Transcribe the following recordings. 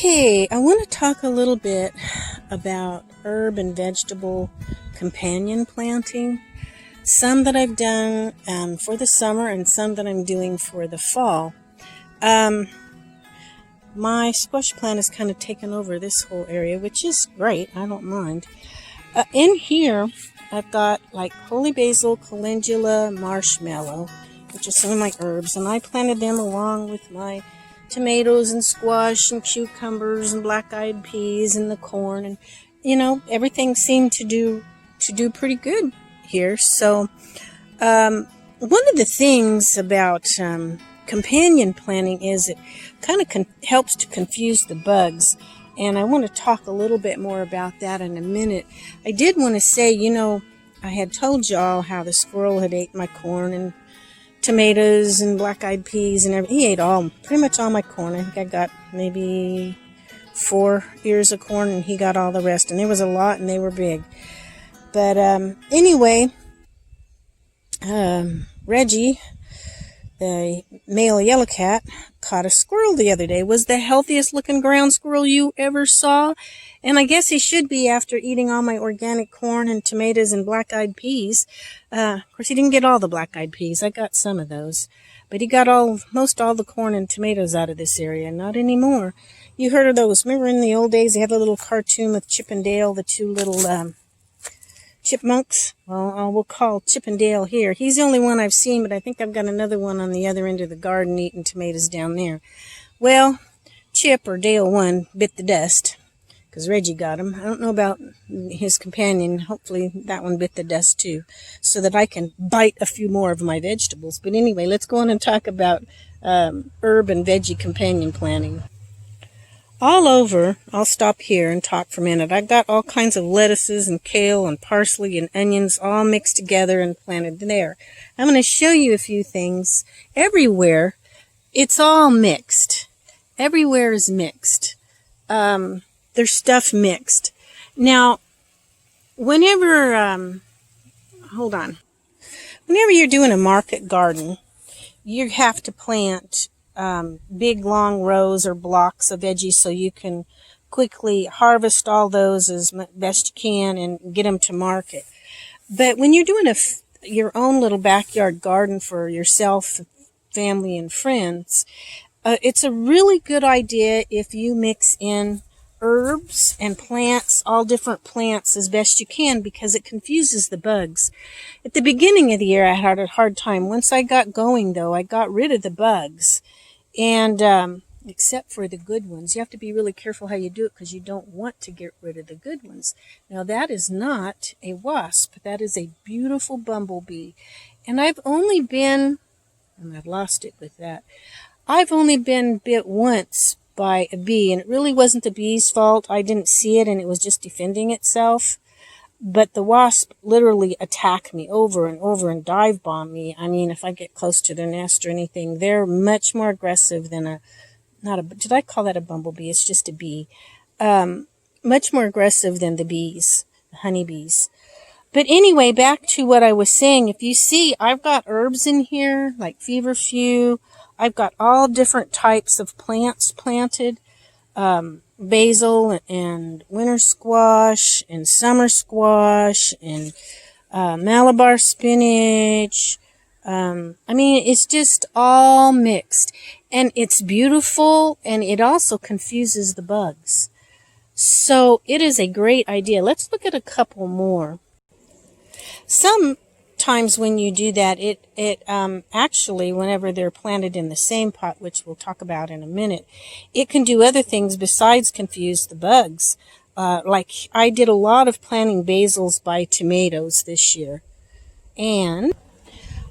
Okay, I want to talk a little bit about herb and vegetable companion planting. Some that I've done for the summer and some that I'm doing for the fall. My squash plant has kind of taken over this whole area, which is great. I don't mind. In here, I've got like holy basil, calendula, marshmallow, which are some of my herbs, and I planted them along with my tomatoes and squash and cucumbers and black-eyed peas and the corn, and everything seemed to do pretty good here. So one of the things about companion planting is it kind of helps to confuse the bugs, and I want to talk a little bit more about that in a minute. I did want to say, I had told y'all how the squirrel had ate my corn and tomatoes and black-eyed peas and everything. He ate pretty much all my corn. I think I got maybe 4 ears of corn, and he got all the rest. And there was a lot, and they were big. But anyway, Reggie, the male yellow cat, caught a squirrel the other day. Was the healthiest looking ground squirrel you ever saw. And I guess he should be after eating all my organic corn and tomatoes and black-eyed peas. Of course, he didn't get all the black-eyed peas. I got some of those. But he got most all the corn and tomatoes out of this area. Not anymore. You heard of those. Remember in the old days, they had a little cartoon with Chip and Dale, the two little chipmunks? Well, we'll call Chip and Dale here. He's the only one I've seen, but I think I've got another one on the other end of the garden eating tomatoes down there. Well, Chip, or Dale 1, bit the dust, because Reggie got him. I don't know about his companion. Hopefully that one bit the dust too, so that I can bite a few more of my vegetables. But anyway, let's go on and talk about herb and veggie companion planting. All over, I'll stop here and talk for a minute. I've got all kinds of lettuces and kale and parsley and onions all mixed together and planted there. I'm going to show you a few things. Everywhere, it's all mixed. Everywhere is mixed. There's stuff mixed. Now, whenever you're doing a market garden, you have to plant big long rows or blocks of veggies so you can quickly harvest all those as best you can and get them to market. But when you're doing your own little backyard garden for yourself, family, and friends, it's a really good idea if you mix in herbs and plants, all different plants as best you can, because it confuses the bugs. At the beginning of the year, I had a hard time. Once I got going, though, I got rid of the bugs. And except for the good ones. You have to be really careful how you do it, because you don't want to get rid of the good ones. Now, that is not a wasp. That is a beautiful bumblebee. And I've only been, and I've lost it with that, I've only been bit once by a bee, and it really wasn't the bee's fault. I didn't see it, and it was just defending itself. But the wasp literally attack me over and over and dive bomb me. I mean, if I get close to their nest or anything, they're much more aggressive than did I call that a bumblebee? It's just a bee. Much more aggressive than the bees, the honeybees. But anyway, back to what I was saying. If you see, I've got herbs in here, like feverfew. I've got all different types of plants planted. Basil and winter squash and summer squash and Malabar spinach. It's just all mixed. And it's beautiful, and it also confuses the bugs. So it is a great idea. Let's look at a couple more. Sometimes when you do that, it actually, whenever they're planted in the same pot, which we'll talk about in a minute, it can do other things besides confuse the bugs. Like I did a lot of planting basils by tomatoes this year. And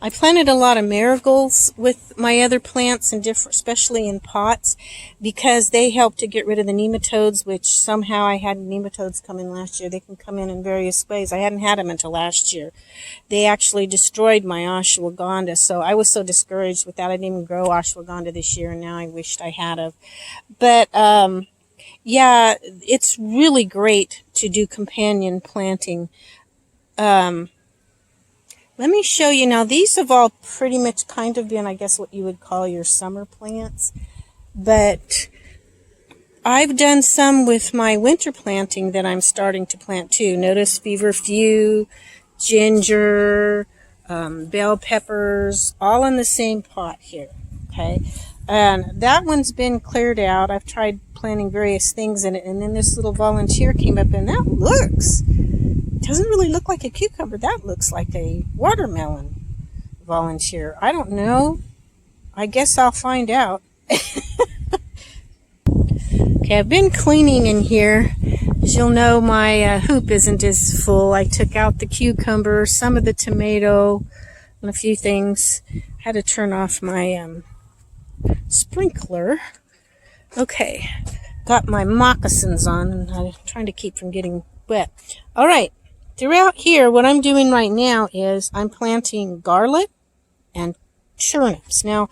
I planted a lot of marigolds with my other plants, especially in pots, because they help to get rid of the nematodes, which somehow I had nematodes come in last year. They can come in various ways. I hadn't had them until last year. They actually destroyed my ashwagandha, so I was so discouraged with that. I didn't even grow ashwagandha this year, and now I wished I had of. But yeah, it's really great to do companion planting. Let me show you now. These have all pretty much kind of been, I guess, what you would call your summer plants. But I've done some with my winter planting that I'm starting to plant too. Notice feverfew, ginger, bell peppers, all in the same pot here. Okay, and that one's been cleared out. I've tried planting various things in it, and then this little volunteer came up, and that doesn't really look like a cucumber. That looks like a watermelon volunteer. I don't know. I guess I'll find out. Okay, I've been cleaning in here. As you'll know, my hoop isn't as full. I took out the cucumber, some of the tomato, and a few things. Had to turn off my sprinkler. Okay, got my moccasins on, and I'm trying to keep from getting wet. All right, throughout here, what I'm doing right now is I'm planting garlic and turnips. Now,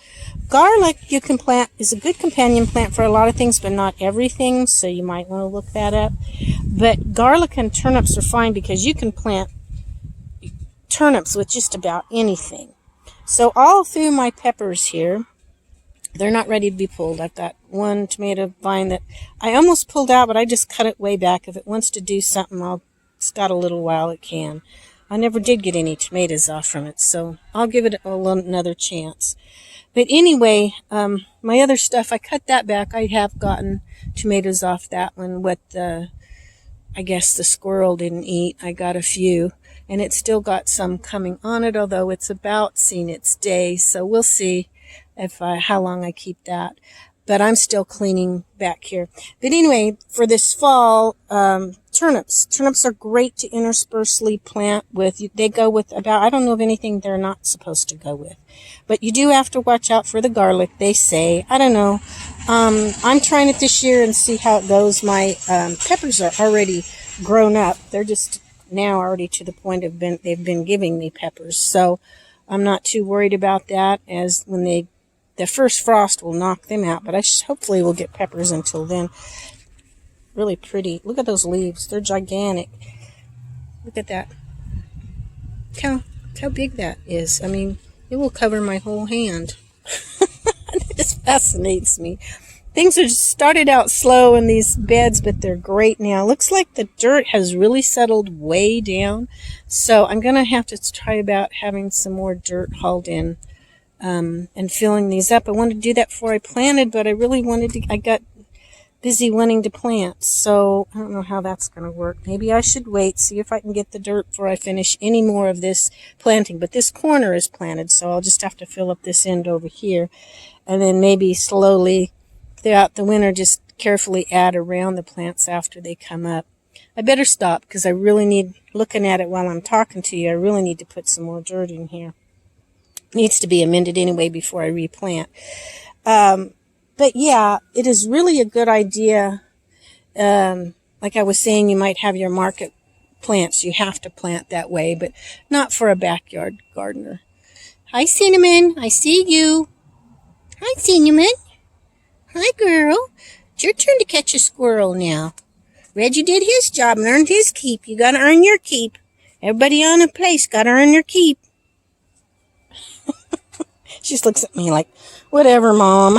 garlic you can plant is a good companion plant for a lot of things, but not everything, so you might want to look that up. But garlic and turnips are fine because you can plant turnips with just about anything. So all through my peppers here, they're not ready to be pulled. I've got one tomato vine that I almost pulled out, but I just cut it way back. If it wants to do something, it's got a little while it can. I never did get any tomatoes off from it, so I'll give it another chance. But anyway, my other stuff, I cut that back. I have gotten tomatoes off that one. I guess the squirrel didn't eat. I got a few, and it's still got some coming on it, although it's about seen its day. So we'll see how long I keep that. But I'm still cleaning back here. But anyway, for this fall, turnips. Turnips are great to interspersely plant with. They go with I don't know of anything they're not supposed to go with. But you do have to watch out for the garlic, they say. I don't know. I'm trying it this year and see how it goes. My peppers are already grown up. They're just now already to the point they've been giving me peppers. So I'm not too worried about that, as when the first frost will knock them out, but hopefully we'll get peppers until then. Really pretty. Look at those leaves. They're gigantic. Look at that. Look how big that is. I mean, it will cover my whole hand. It just fascinates me. Things have started out slow in these beds, but they're great now. Looks like the dirt has really settled way down. So I'm going to have to try about having some more dirt hauled in. And filling these up. I wanted to do that before I planted, but I got busy wanting to plant, so I don't know how that's going to work. Maybe I should wait, see if I can get the dirt before I finish any more of this planting. But this corner is planted, so I'll just have to fill up this end over here, and then maybe slowly throughout the winter just carefully add around the plants after they come up. I better stop because I really need, looking at it while I'm talking to you, I really need to put some more dirt in here. Needs to be amended anyway before I replant. But yeah, it is really a good idea. Like I was saying, you might have your market plants. You have to plant that way, but not for a backyard gardener. Hi, Cinnamon. I see you. Hi, Cinnamon. Hi, girl. It's your turn to catch a squirrel now. Reggie did his job and earned his keep. You gotta earn your keep. Everybody on the place gotta earn their keep. She just looks at me like, whatever, Mom.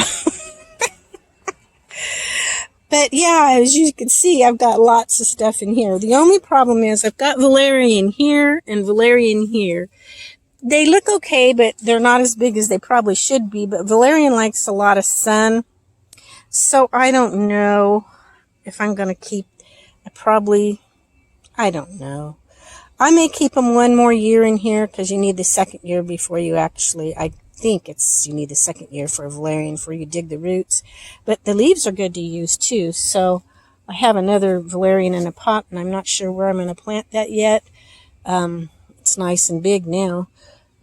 But yeah, as you can see, I've got lots of stuff in here. The only problem is I've got valerian here and valerian here. They look okay, but they're not as big as they probably should be. But valerian likes a lot of sun. So I don't know if I'm going to keep, I don't know. I may keep them one more year in here because you need the second year before you actually, I think you need the second year for a valerian before you dig the roots. But the leaves are good to use too. So I have another valerian in a pot, and I'm not sure where I'm going to plant that yet. It's nice and big now,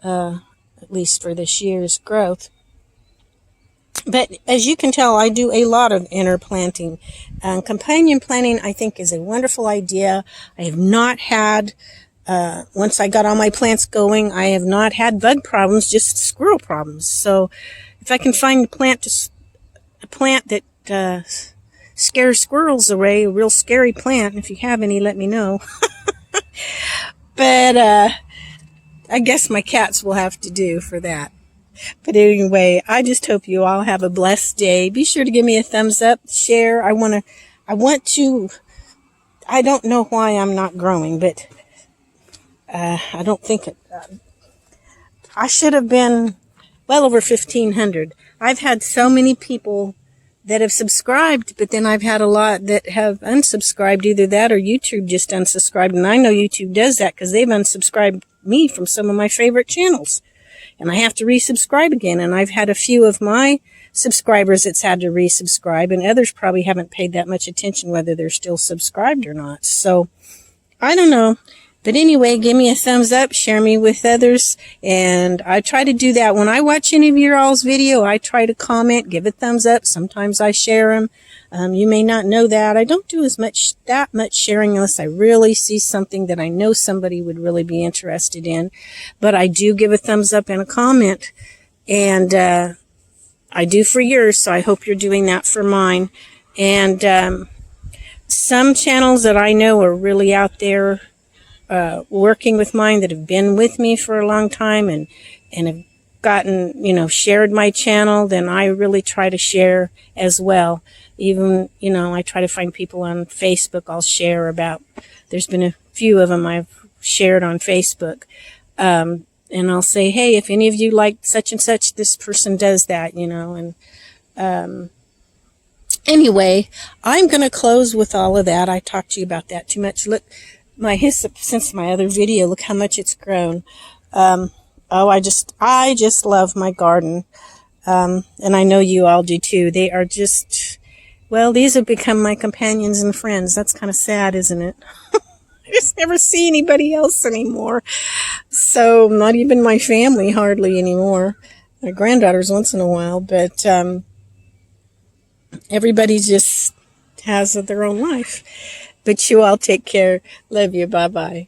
at least for this year's growth. But as you can tell, I do a lot of interplanting. Companion planting, I think, is a wonderful idea. I have not had, once I got all my plants going, I have not had bug problems, just squirrel problems. So if I can find a plant that scares squirrels away, a real scary plant, if you have any, let me know. But I guess my cats will have to do for that. But anyway, I just hope you all have a blessed day. Be sure to give me a thumbs up, share. I don't know why I'm not growing, but I don't think I should have been well over 1,500. I've had so many people that have subscribed, but then I've had a lot that have unsubscribed, either that or YouTube just unsubscribed. And I know YouTube does that because they've unsubscribed me from some of my favorite channels. And I have to resubscribe again. And I've had a few of my subscribers that's had to resubscribe, and others probably haven't paid that much attention whether they're still subscribed or not. So I don't know. But anyway, give me a thumbs up, share me with others, and I try to do that. When I watch any of your all's video, I try to comment, give a thumbs up. Sometimes I share them. You may not know that. I don't do that much sharing unless I really see something that I know somebody would really be interested in. But I do give a thumbs up and a comment, and I do for yours, so I hope you're doing that for mine. And some channels that I know are really out there working with mine, that have been with me for a long time and have gotten, shared my channel, then I really try to share as well. Even, I try to find people on Facebook I'll share about. There's been a few of them I've shared on Facebook. And I'll say, hey, if any of you like such and such, this person does that, and anyway, I'm going to close with all of that. I talked to you about that too much. Look, since my other video, look how much it's grown. I just love my garden. And I know you all do too. They are just, well, these have become my companions and friends. That's kind of sad, isn't it? I just never see anybody else anymore. So not even my family hardly anymore. My granddaughters once in a while, but everybody just has their own life. But you all take care. Love you. Bye-bye.